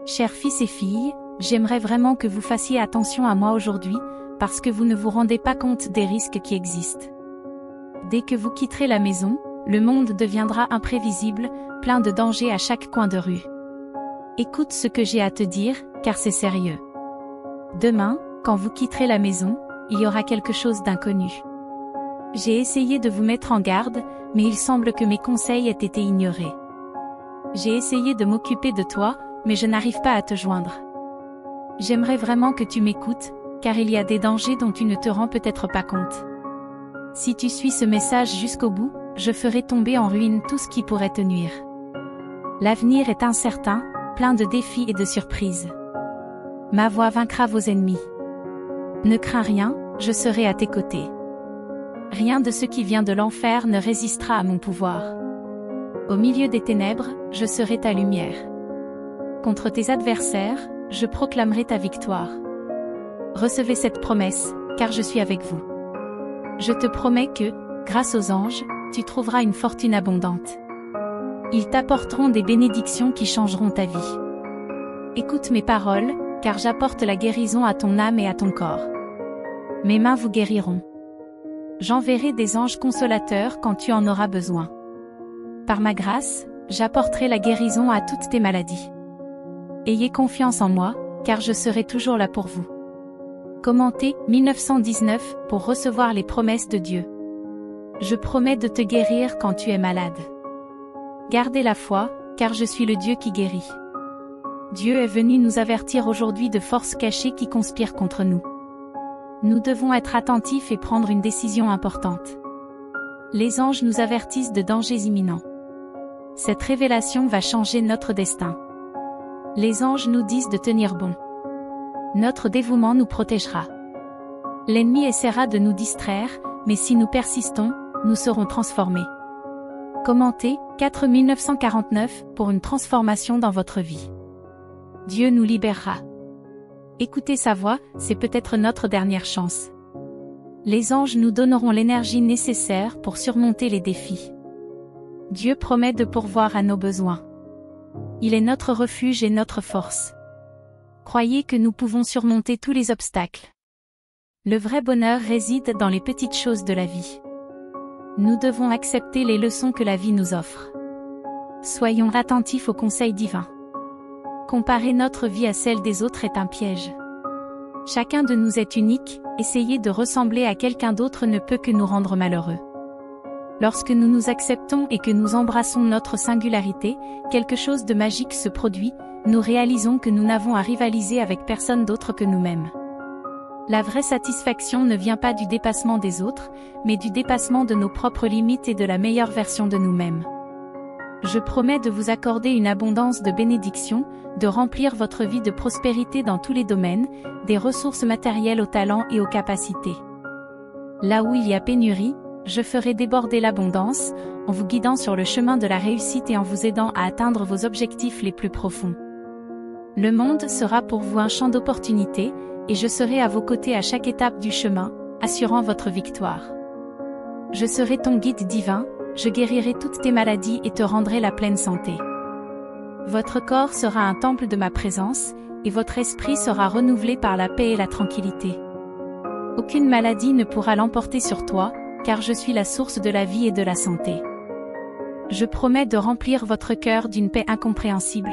Chers fils et filles, j'aimerais vraiment que vous fassiez attention à moi aujourd'hui, parce que vous ne vous rendez pas compte des risques qui existent. Dès que vous quitterez la maison, le monde deviendra imprévisible, plein de dangers à chaque coin de rue. Écoute ce que j'ai à te dire, car c'est sérieux. Demain, quand vous quitterez la maison, il y aura quelque chose d'inconnu. J'ai essayé de vous mettre en garde, mais il semble que mes conseils aient été ignorés. J'ai essayé de m'occuper de toi, mais je n'arrive pas à te joindre. J'aimerais vraiment que tu m'écoutes, car il y a des dangers dont tu ne te rends peut-être pas compte. Si tu suis ce message jusqu'au bout, je ferai tomber en ruine tout ce qui pourrait te nuire. L'avenir est incertain, plein de défis et de surprises. Ma voix vaincra vos ennemis. Ne crains rien, je serai à tes côtés. Rien de ce qui vient de l'enfer ne résistera à mon pouvoir. Au milieu des ténèbres, je serai ta lumière. Contre tes adversaires, je proclamerai ta victoire. Recevez cette promesse, car je suis avec vous. Je te promets que, grâce aux anges, tu trouveras une fortune abondante. Ils t'apporteront des bénédictions qui changeront ta vie. Écoute mes paroles, car j'apporte la guérison à ton âme et à ton corps. Mes mains vous guériront. J'enverrai des anges consolateurs quand tu en auras besoin. Par ma grâce, j'apporterai la guérison à toutes tes maladies. Ayez confiance en moi, car je serai toujours là pour vous. Commentez 1919 pour recevoir les promesses de Dieu. Je promets de te guérir quand tu es malade. Gardez la foi, car je suis le Dieu qui guérit. Dieu est venu nous avertir aujourd'hui de forces cachées qui conspirent contre nous. Nous devons être attentifs et prendre une décision importante. Les anges nous avertissent de dangers imminents. Cette révélation va changer notre destin. Les anges nous disent de tenir bon. Notre dévouement nous protégera. L'ennemi essaiera de nous distraire, mais si nous persistons, nous serons transformés. Commentez 4949 pour une transformation dans votre vie. Dieu nous libérera. Écouter sa voix, c'est peut-être notre dernière chance. Les anges nous donneront l'énergie nécessaire pour surmonter les défis. Dieu promet de pourvoir à nos besoins. Il est notre refuge et notre force. Croyez que nous pouvons surmonter tous les obstacles. Le vrai bonheur réside dans les petites choses de la vie. Nous devons accepter les leçons que la vie nous offre. Soyons attentifs aux conseils divins. Comparer notre vie à celle des autres est un piège. Chacun de nous est unique, essayer de ressembler à quelqu'un d'autre ne peut que nous rendre malheureux. Lorsque nous nous acceptons et que nous embrassons notre singularité, quelque chose de magique se produit, nous réalisons que nous n'avons à rivaliser avec personne d'autre que nous-mêmes. La vraie satisfaction ne vient pas du dépassement des autres, mais du dépassement de nos propres limites et de la meilleure version de nous-mêmes. Je promets de vous accorder une abondance de bénédictions, de remplir votre vie de prospérité dans tous les domaines, des ressources matérielles aux talents et aux capacités. Là où il y a pénurie, je ferai déborder l'abondance, en vous guidant sur le chemin de la réussite et en vous aidant à atteindre vos objectifs les plus profonds. Le monde sera pour vous un champ d'opportunités, et je serai à vos côtés à chaque étape du chemin, assurant votre victoire. Je serai ton guide divin, je guérirai toutes tes maladies et te rendrai la pleine santé. Votre corps sera un temple de ma présence, et votre esprit sera renouvelé par la paix et la tranquillité. Aucune maladie ne pourra l'emporter sur toi, car je suis la source de la vie et de la santé. Je promets de remplir votre cœur d'une paix incompréhensible.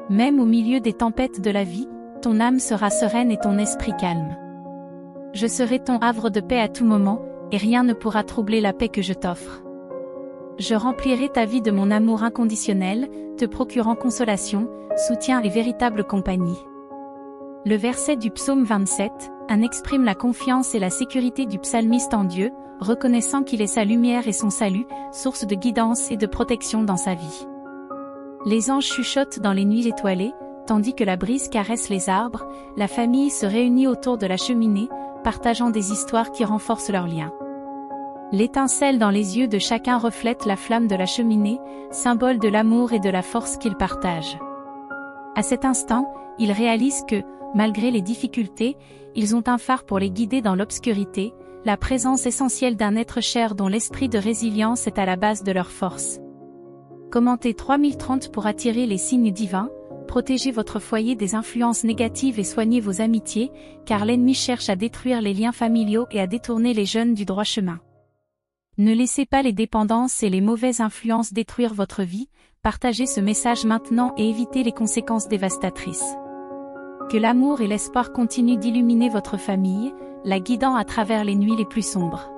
Même au milieu des tempêtes de la vie, ton âme sera sereine et ton esprit calme. Je serai ton havre de paix à tout moment, et rien ne pourra troubler la paix que je t'offre. Je remplirai ta vie de mon amour inconditionnel, te procurant consolation, soutien et véritable compagnie. Le verset du psaume 27, exprime la confiance et la sécurité du psalmiste en Dieu, reconnaissant qu'il est sa lumière et son salut, source de guidance et de protection dans sa vie. Les anges chuchotent dans les nuits étoilées, tandis que la brise caresse les arbres, la famille se réunit autour de la cheminée, partageant des histoires qui renforcent leurs liens. L'étincelle dans les yeux de chacun reflète la flamme de la cheminée, symbole de l'amour et de la force qu'ils partagent. À cet instant, ils réalisent que, malgré les difficultés, ils ont un phare pour les guider dans l'obscurité, la présence essentielle d'un être cher dont l'esprit de résilience est à la base de leur force. Commentez 3030 pour attirer les signes divins, protégez votre foyer des influences négatives et soignez vos amitiés, car l'ennemi cherche à détruire les liens familiaux et à détourner les jeunes du droit chemin. Ne laissez pas les dépendances et les mauvaises influences détruire votre vie, partagez ce message maintenant et évitez les conséquences dévastatrices. Que l'amour et l'espoir continuent d'illuminer votre famille, la guidant à travers les nuits les plus sombres.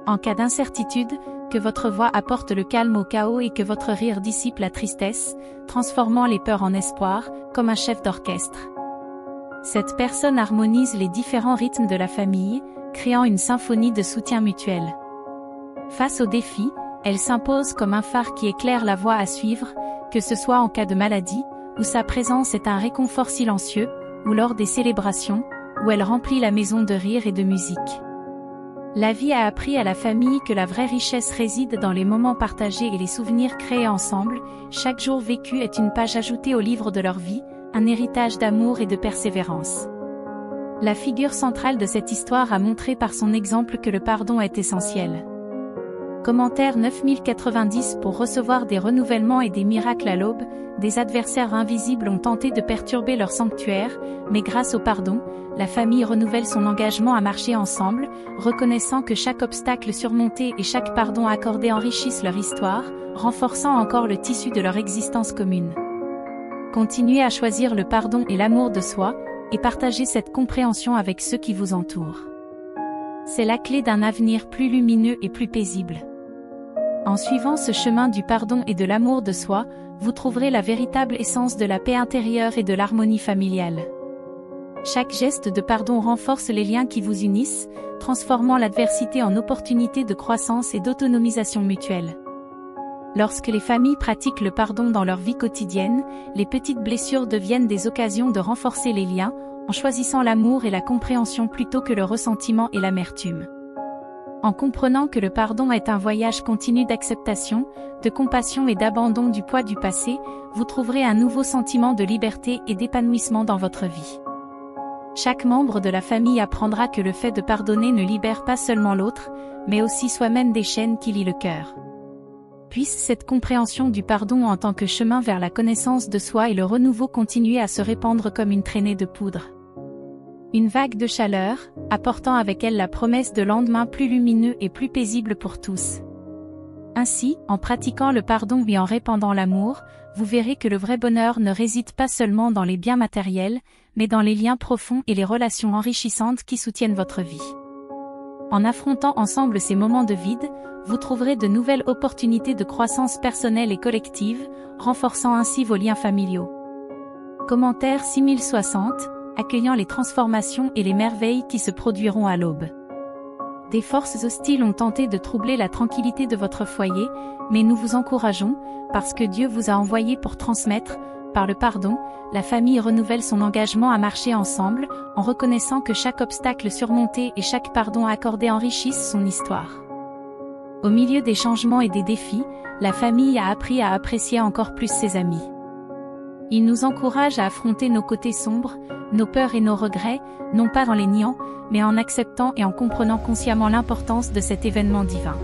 En cas d'incertitude, que votre voix apporte le calme au chaos et que votre rire dissipe la tristesse, transformant les peurs en espoir, comme un chef d'orchestre. Cette personne harmonise les différents rythmes de la famille, créant une symphonie de soutien mutuel. Face aux défis, elle s'impose comme un phare qui éclaire la voie à suivre, que ce soit en cas de maladie, où sa présence est un réconfort silencieux, ou lors des célébrations, où elle remplit la maison de rire et de musique. La vie a appris à la famille que la vraie richesse réside dans les moments partagés et les souvenirs créés ensemble. Chaque jour vécu est une page ajoutée au livre de leur vie, un héritage d'amour et de persévérance. La figure centrale de cette histoire a montré par son exemple que le pardon est essentiel. Commentaire 9090. Pour recevoir des renouvellements et des miracles à l'aube, des adversaires invisibles ont tenté de perturber leur sanctuaire, mais grâce au pardon, la famille renouvelle son engagement à marcher ensemble, reconnaissant que chaque obstacle surmonté et chaque pardon accordé enrichissent leur histoire, renforçant encore le tissu de leur existence commune. Continuez à choisir le pardon et l'amour de soi, et partagez cette compréhension avec ceux qui vous entourent. C'est la clé d'un avenir plus lumineux et plus paisible. En suivant ce chemin du pardon et de l'amour de soi, vous trouverez la véritable essence de la paix intérieure et de l'harmonie familiale. Chaque geste de pardon renforce les liens qui vous unissent, transformant l'adversité en opportunité de croissance et d'autonomisation mutuelle. Lorsque les familles pratiquent le pardon dans leur vie quotidienne, les petites blessures deviennent des occasions de renforcer les liens, en choisissant l'amour et la compréhension plutôt que le ressentiment et l'amertume. En comprenant que le pardon est un voyage continu d'acceptation, de compassion et d'abandon du poids du passé, vous trouverez un nouveau sentiment de liberté et d'épanouissement dans votre vie. Chaque membre de la famille apprendra que le fait de pardonner ne libère pas seulement l'autre, mais aussi soi-même des chaînes qui lient le cœur. Puisse cette compréhension du pardon en tant que chemin vers la connaissance de soi et le renouveau continuer à se répandre comme une traînée de poudre. Une vague de chaleur, apportant avec elle la promesse de lendemains plus lumineux et plus paisibles pour tous. Ainsi, en pratiquant le pardon et en répandant l'amour, vous verrez que le vrai bonheur ne réside pas seulement dans les biens matériels, mais dans les liens profonds et les relations enrichissantes qui soutiennent votre vie. En affrontant ensemble ces moments de vide, vous trouverez de nouvelles opportunités de croissance personnelle et collective, renforçant ainsi vos liens familiaux. Commentaire 6060, accueillant les transformations et les merveilles qui se produiront à l'aube. Des forces hostiles ont tenté de troubler la tranquillité de votre foyer, mais nous vous encourageons, parce que Dieu vous a envoyé pour transmettre, par le pardon, la famille renouvelle son engagement à marcher ensemble, en reconnaissant que chaque obstacle surmonté et chaque pardon accordé enrichissent son histoire. Au milieu des changements et des défis, la famille a appris à apprécier encore plus ses amis. Il nous encourage à affronter nos côtés sombres, nos peurs et nos regrets, non pas en les niant, mais en acceptant et en comprenant consciemment l'importance de cet événement divin.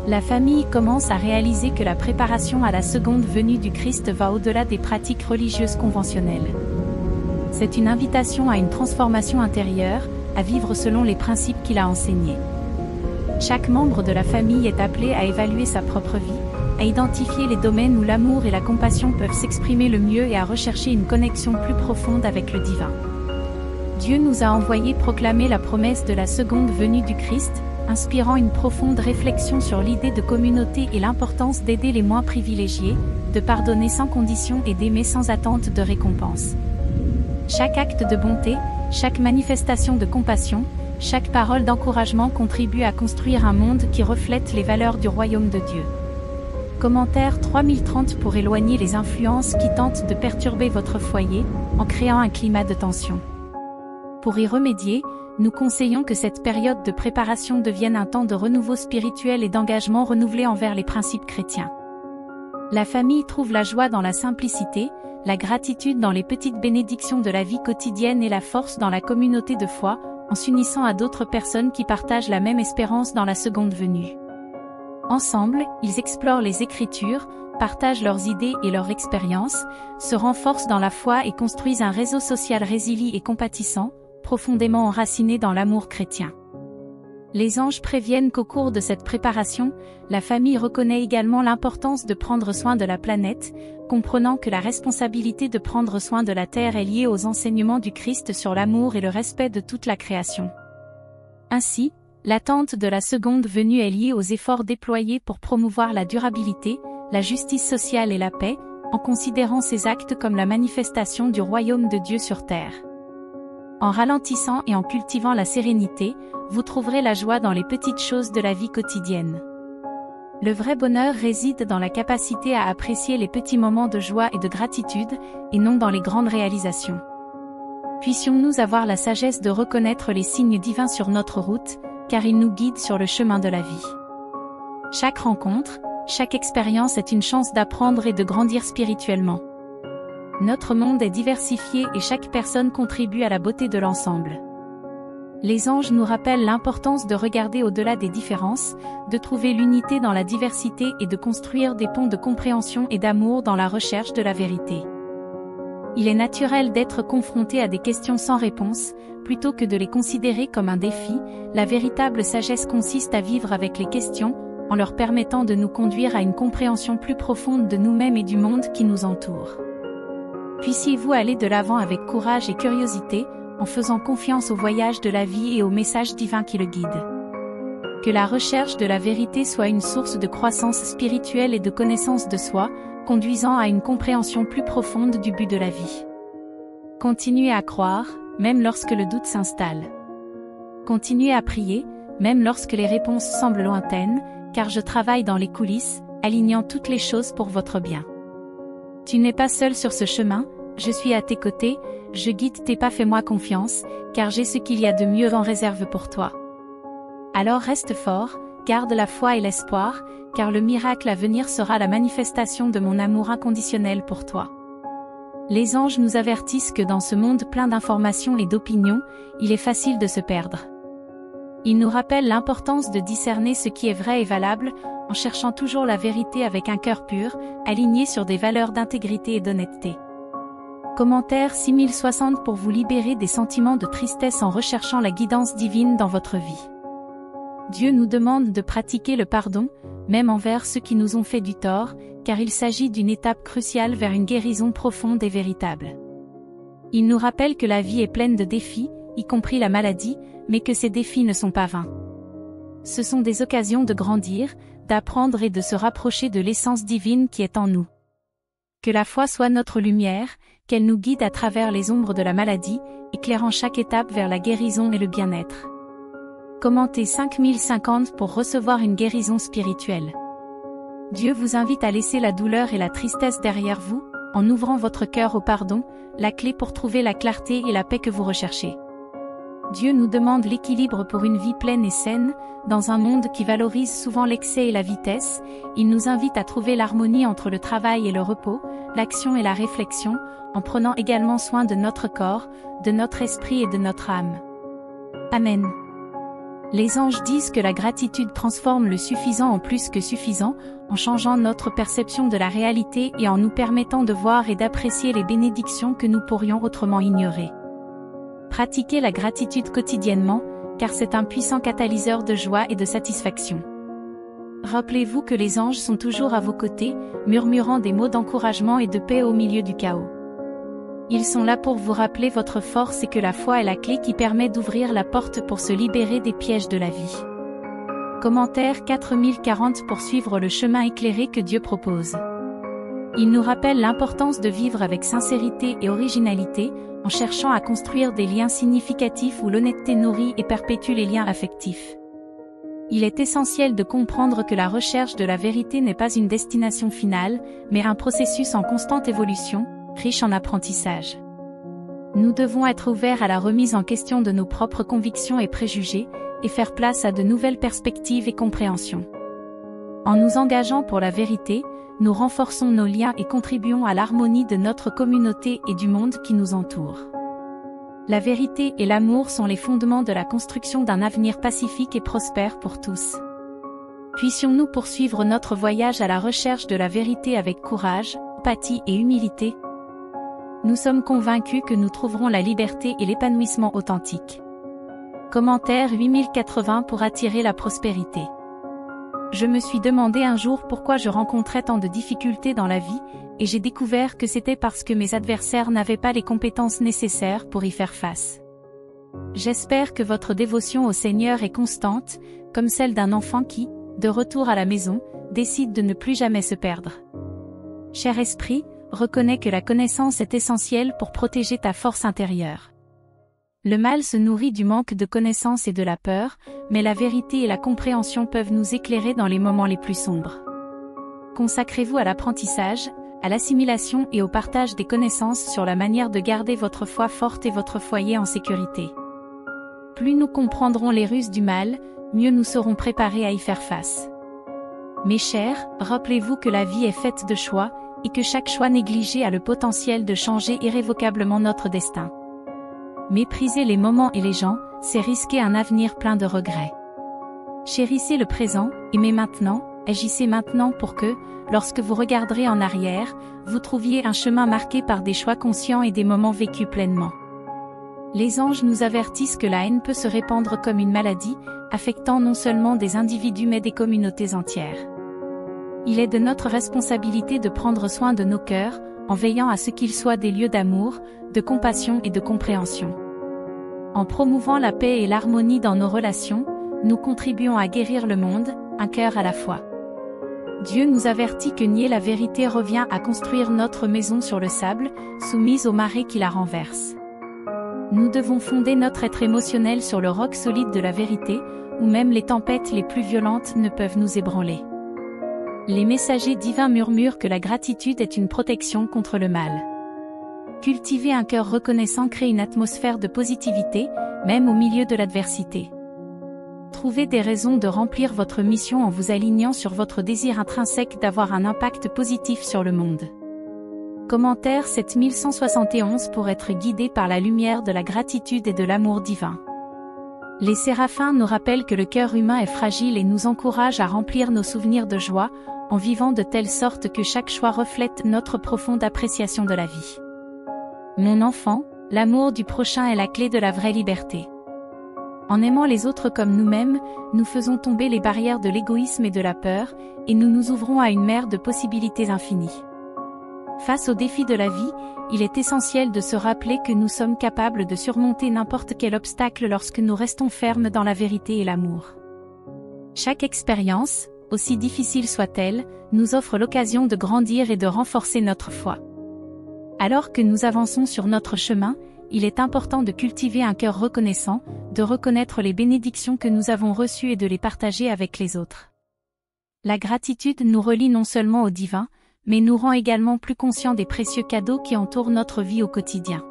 La famille commence à réaliser que la préparation à la seconde venue du Christ va au-delà des pratiques religieuses conventionnelles. C'est une invitation à une transformation intérieure, à vivre selon les principes qu'il a enseignés. Chaque membre de la famille est appelé à évaluer sa propre vie, à identifier les domaines où l'amour et la compassion peuvent s'exprimer le mieux et à rechercher une connexion plus profonde avec le divin. Dieu nous a envoyé proclamer la promesse de la seconde venue du Christ, inspirant une profonde réflexion sur l'idée de communauté et l'importance d'aider les moins privilégiés, de pardonner sans condition et d'aimer sans attente de récompense. Chaque acte de bonté, chaque manifestation de compassion, chaque parole d'encouragement contribue à construire un monde qui reflète les valeurs du royaume de Dieu. Commentaire 3030 pour éloigner les influences qui tentent de perturber votre foyer, en créant un climat de tension. Pour y remédier, nous conseillons que cette période de préparation devienne un temps de renouveau spirituel et d'engagement renouvelé envers les principes chrétiens. La famille trouve la joie dans la simplicité, la gratitude dans les petites bénédictions de la vie quotidienne et la force dans la communauté de foi, en s'unissant à d'autres personnes qui partagent la même espérance dans la seconde venue. Ensemble, ils explorent les Écritures, partagent leurs idées et leurs expériences, se renforcent dans la foi et construisent un réseau social résilient et compatissant, profondément enraciné dans l'amour chrétien. Les anges préviennent qu'au cours de cette préparation, la famille reconnaît également l'importance de prendre soin de la planète, comprenant que la responsabilité de prendre soin de la Terre est liée aux enseignements du Christ sur l'amour et le respect de toute la création. Ainsi, l'attente de la seconde venue est liée aux efforts déployés pour promouvoir la durabilité, la justice sociale et la paix, en considérant ces actes comme la manifestation du royaume de Dieu sur terre. En ralentissant et en cultivant la sérénité, vous trouverez la joie dans les petites choses de la vie quotidienne. Le vrai bonheur réside dans la capacité à apprécier les petits moments de joie et de gratitude, et non dans les grandes réalisations. Puissions-nous avoir la sagesse de reconnaître les signes divins sur notre route, car ils nous guident sur le chemin de la vie. Chaque rencontre, chaque expérience est une chance d'apprendre et de grandir spirituellement. Notre monde est diversifié et chaque personne contribue à la beauté de l'ensemble. Les anges nous rappellent l'importance de regarder au-delà des différences, de trouver l'unité dans la diversité et de construire des ponts de compréhension et d'amour dans la recherche de la vérité. Il est naturel d'être confronté à des questions sans réponse, plutôt que de les considérer comme un défi. La véritable sagesse consiste à vivre avec les questions, en leur permettant de nous conduire à une compréhension plus profonde de nous-mêmes et du monde qui nous entoure. Puissiez-vous aller de l'avant avec courage et curiosité, en faisant confiance au voyage de la vie et au message divin qui le guide. Que la recherche de la vérité soit une source de croissance spirituelle et de connaissance de soi, conduisant à une compréhension plus profonde du but de la vie. Continuez à croire, même lorsque le doute s'installe. Continuez à prier, même lorsque les réponses semblent lointaines, car je travaille dans les coulisses, alignant toutes les choses pour votre bien. Tu n'es pas seul sur ce chemin, je suis à tes côtés, je guide tes pas, fais-moi confiance, car j'ai ce qu'il y a de mieux en réserve pour toi. Alors reste fort, garde la foi et l'espoir, car le miracle à venir sera la manifestation de mon amour inconditionnel pour toi. Les anges nous avertissent que dans ce monde plein d'informations et d'opinions, il est facile de se perdre. Ils nous rappellent l'importance de discerner ce qui est vrai et valable, en cherchant toujours la vérité avec un cœur pur, aligné sur des valeurs d'intégrité et d'honnêteté. Commentaire 6060 pour vous libérer des sentiments de tristesse en recherchant la guidance divine dans votre vie. Dieu nous demande de pratiquer le pardon, même envers ceux qui nous ont fait du tort, car il s'agit d'une étape cruciale vers une guérison profonde et véritable. Il nous rappelle que la vie est pleine de défis, y compris la maladie, mais que ces défis ne sont pas vains. Ce sont des occasions de grandir, d'apprendre et de se rapprocher de l'essence divine qui est en nous. Que la foi soit notre lumière, qu'elle nous guide à travers les ombres de la maladie, éclairant chaque étape vers la guérison et le bien-être. Commentez 5050 pour recevoir une guérison spirituelle. Dieu vous invite à laisser la douleur et la tristesse derrière vous, en ouvrant votre cœur au pardon, la clé pour trouver la clarté et la paix que vous recherchez. Dieu nous demande l'équilibre pour une vie pleine et saine, dans un monde qui valorise souvent l'excès et la vitesse. Il nous invite à trouver l'harmonie entre le travail et le repos, l'action et la réflexion, en prenant également soin de notre corps, de notre esprit et de notre âme. Amen. Les anges disent que la gratitude transforme le suffisant en plus que suffisant, en changeant notre perception de la réalité et en nous permettant de voir et d'apprécier les bénédictions que nous pourrions autrement ignorer. Pratiquez la gratitude quotidiennement, car c'est un puissant catalyseur de joie et de satisfaction. Rappelez-vous que les anges sont toujours à vos côtés, murmurant des mots d'encouragement et de paix au milieu du chaos. Ils sont là pour vous rappeler votre force et que la foi est la clé qui permet d'ouvrir la porte pour se libérer des pièges de la vie. Commentaire 4040 pour suivre le chemin éclairé que Dieu propose. Il nous rappelle l'importance de vivre avec sincérité et originalité, en cherchant à construire des liens significatifs où l'honnêteté nourrit et perpétue les liens affectifs. Il est essentiel de comprendre que la recherche de la vérité n'est pas une destination finale, mais un processus en constante évolution, riche en apprentissage. Nous devons être ouverts à la remise en question de nos propres convictions et préjugés, et faire place à de nouvelles perspectives et compréhensions. En nous engageant pour la vérité, nous renforçons nos liens et contribuons à l'harmonie de notre communauté et du monde qui nous entoure. La vérité et l'amour sont les fondements de la construction d'un avenir pacifique et prospère pour tous. Puissions-nous poursuivre notre voyage à la recherche de la vérité avec courage, empathie et humilité? Nous sommes convaincus que nous trouverons la liberté et l'épanouissement authentique. Commentaire 8080 pour attirer la prospérité. Je me suis demandé un jour pourquoi je rencontrais tant de difficultés dans la vie, et j'ai découvert que c'était parce que mes adversaires n'avaient pas les compétences nécessaires pour y faire face. J'espère que votre dévotion au Seigneur est constante, comme celle d'un enfant qui, de retour à la maison, décide de ne plus jamais se perdre. Cher esprit, reconnais que la connaissance est essentielle pour protéger ta force intérieure. Le mal se nourrit du manque de connaissance et de la peur, mais la vérité et la compréhension peuvent nous éclairer dans les moments les plus sombres. Consacrez-vous à l'apprentissage, à l'assimilation et au partage des connaissances sur la manière de garder votre foi forte et votre foyer en sécurité. Plus nous comprendrons les ruses du mal, mieux nous serons préparés à y faire face. Mes chers, rappelez-vous que la vie est faite de choix, et que chaque choix négligé a le potentiel de changer irrévocablement notre destin. Mépriser les moments et les gens, c'est risquer un avenir plein de regrets. Chérissez le présent, aimez maintenant, agissez maintenant pour que, lorsque vous regarderez en arrière, vous trouviez un chemin marqué par des choix conscients et des moments vécus pleinement. Les anges nous avertissent que la haine peut se répandre comme une maladie, affectant non seulement des individus mais des communautés entières. Il est de notre responsabilité de prendre soin de nos cœurs, en veillant à ce qu'ils soient des lieux d'amour, de compassion et de compréhension. En promouvant la paix et l'harmonie dans nos relations, nous contribuons à guérir le monde, un cœur à la fois. Dieu nous avertit que nier la vérité revient à construire notre maison sur le sable, soumise aux marées qui la renversent. Nous devons fonder notre être émotionnel sur le roc solide de la vérité, où même les tempêtes les plus violentes ne peuvent nous ébranler. Les messagers divins murmurent que la gratitude est une protection contre le mal. Cultiver un cœur reconnaissant crée une atmosphère de positivité, même au milieu de l'adversité. Trouvez des raisons de remplir votre mission en vous alignant sur votre désir intrinsèque d'avoir un impact positif sur le monde. Commentaire 7171 pour être guidé par la lumière de la gratitude et de l'amour divin. Les séraphins nous rappellent que le cœur humain est fragile et nous encouragent à remplir nos souvenirs de joie, en vivant de telle sorte que chaque choix reflète notre profonde appréciation de la vie. Mon enfant, l'amour du prochain est la clé de la vraie liberté. En aimant les autres comme nous-mêmes, nous faisons tomber les barrières de l'égoïsme et de la peur, et nous nous ouvrons à une mer de possibilités infinies. Face aux défis de la vie, il est essentiel de se rappeler que nous sommes capables de surmonter n'importe quel obstacle lorsque nous restons fermes dans la vérité et l'amour. Chaque expérience, aussi difficile soit-elle, nous offre l'occasion de grandir et de renforcer notre foi. Alors que nous avançons sur notre chemin, il est important de cultiver un cœur reconnaissant, de reconnaître les bénédictions que nous avons reçues et de les partager avec les autres. La gratitude nous relie non seulement au divin, mais nous rend également plus conscients des précieux cadeaux qui entourent notre vie au quotidien.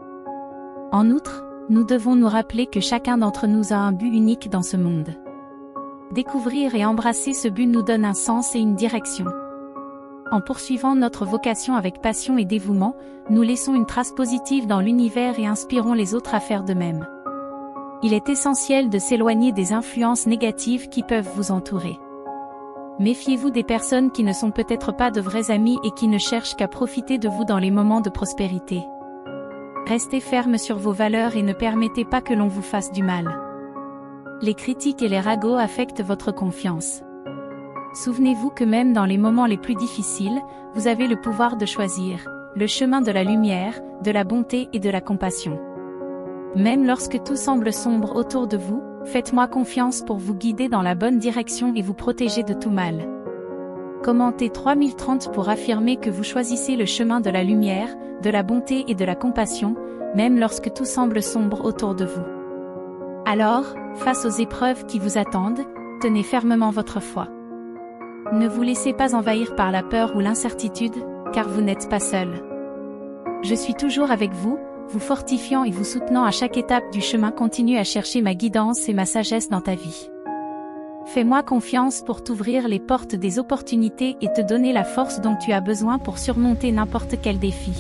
En outre, nous devons nous rappeler que chacun d'entre nous a un but unique dans ce monde. Découvrir et embrasser ce but nous donne un sens et une direction. En poursuivant notre vocation avec passion et dévouement, nous laissons une trace positive dans l'univers et inspirons les autres à faire de même. Il est essentiel de s'éloigner des influences négatives qui peuvent vous entourer. Méfiez-vous des personnes qui ne sont peut-être pas de vrais amis et qui ne cherchent qu'à profiter de vous dans les moments de prospérité. Restez ferme sur vos valeurs et ne permettez pas que l'on vous fasse du mal. Les critiques et les ragots affectent votre confiance. Souvenez-vous que même dans les moments les plus difficiles, vous avez le pouvoir de choisir le chemin de la lumière, de la bonté et de la compassion. Même lorsque tout semble sombre autour de vous, faites-moi confiance pour vous guider dans la bonne direction et vous protéger de tout mal. Commentez 3030 pour affirmer que vous choisissez le chemin de la lumière, de la bonté et de la compassion, même lorsque tout semble sombre autour de vous. Alors, face aux épreuves qui vous attendent, tenez fermement votre foi. Ne vous laissez pas envahir par la peur ou l'incertitude, car vous n'êtes pas seul. Je suis toujours avec vous, vous fortifiant et vous soutenant à chaque étape du chemin. Continue à chercher ma guidance et ma sagesse dans ta vie. Fais-moi confiance pour t'ouvrir les portes des opportunités et te donner la force dont tu as besoin pour surmonter n'importe quel défi.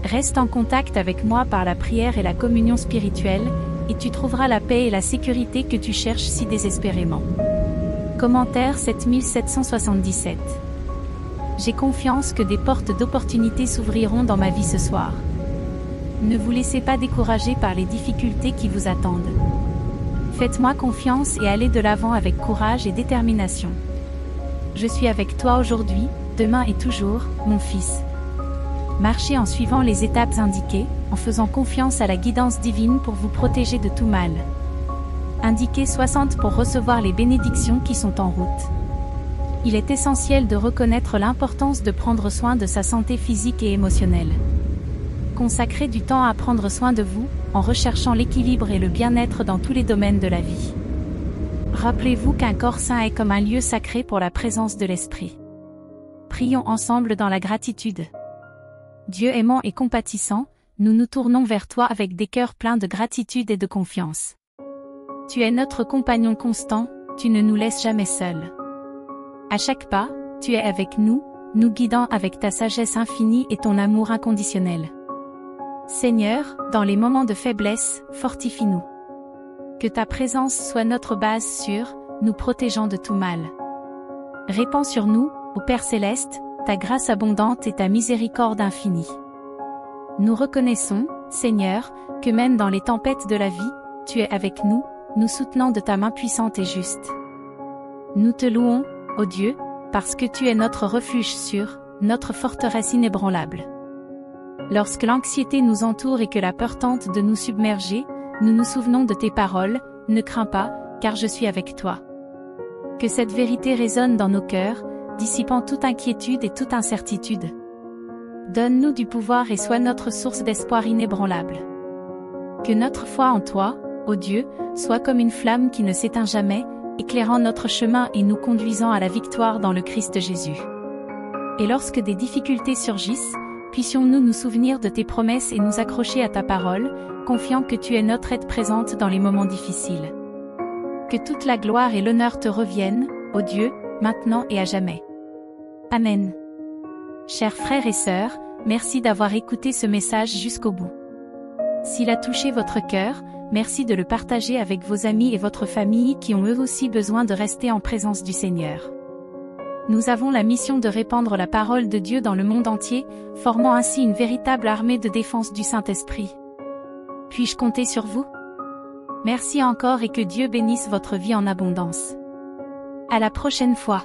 Reste en contact avec moi par la prière et la communion spirituelle, et tu trouveras la paix et la sécurité que tu cherches si désespérément. Commentaire 7777. J'ai confiance que des portes d'opportunités s'ouvriront dans ma vie ce soir. Ne vous laissez pas décourager par les difficultés qui vous attendent. Faites-moi confiance et allez de l'avant avec courage et détermination. Je suis avec toi aujourd'hui, demain et toujours, mon fils. Marchez en suivant les étapes indiquées, en faisant confiance à la guidance divine pour vous protéger de tout mal. Indiquez 60 pour recevoir les bénédictions qui sont en route. Il est essentiel de reconnaître l'importance de prendre soin de sa santé physique et émotionnelle. Consacrez du temps à prendre soin de vous, en recherchant l'équilibre et le bien-être dans tous les domaines de la vie. Rappelez-vous qu'un corps sain est comme un lieu sacré pour la présence de l'Esprit. Prions ensemble dans la gratitude. Dieu aimant et compatissant, nous nous tournons vers toi avec des cœurs pleins de gratitude et de confiance. Tu es notre compagnon constant, tu ne nous laisses jamais seuls. À chaque pas, tu es avec nous, nous guidant avec ta sagesse infinie et ton amour inconditionnel. Seigneur, dans les moments de faiblesse, fortifie-nous. Que ta présence soit notre base sûre, nous protégeant de tout mal. Répands sur nous, ô Père céleste, ta grâce abondante et ta miséricorde infinie. Nous reconnaissons, Seigneur, que même dans les tempêtes de la vie, tu es avec nous, nous soutenant de ta main puissante et juste. Nous te louons, ô Dieu, parce que tu es notre refuge sûr, notre forteresse inébranlable. Lorsque l'anxiété nous entoure et que la peur tente de nous submerger, nous nous souvenons de tes paroles, ne crains pas, car je suis avec toi. Que cette vérité résonne dans nos cœurs, dissipant toute inquiétude et toute incertitude. Donne-nous du pouvoir et sois notre source d'espoir inébranlable. Que notre foi en toi, ô Dieu, soit comme une flamme qui ne s'éteint jamais, éclairant notre chemin et nous conduisant à la victoire dans le Christ Jésus. Et lorsque des difficultés surgissent, puissions-nous nous souvenir de tes promesses et nous accrocher à ta parole, confiant que tu es notre aide présente dans les moments difficiles. Que toute la gloire et l'honneur te reviennent, ô Dieu, maintenant et à jamais. Amen. Chers frères et sœurs, merci d'avoir écouté ce message jusqu'au bout. S'il a touché votre cœur, merci de le partager avec vos amis et votre famille qui ont eux aussi besoin de rester en présence du Seigneur. Nous avons la mission de répandre la parole de Dieu dans le monde entier, formant ainsi une véritable armée de défense du Saint-Esprit. Puis-je compter sur vous? Merci encore et que Dieu bénisse votre vie en abondance. À la prochaine fois.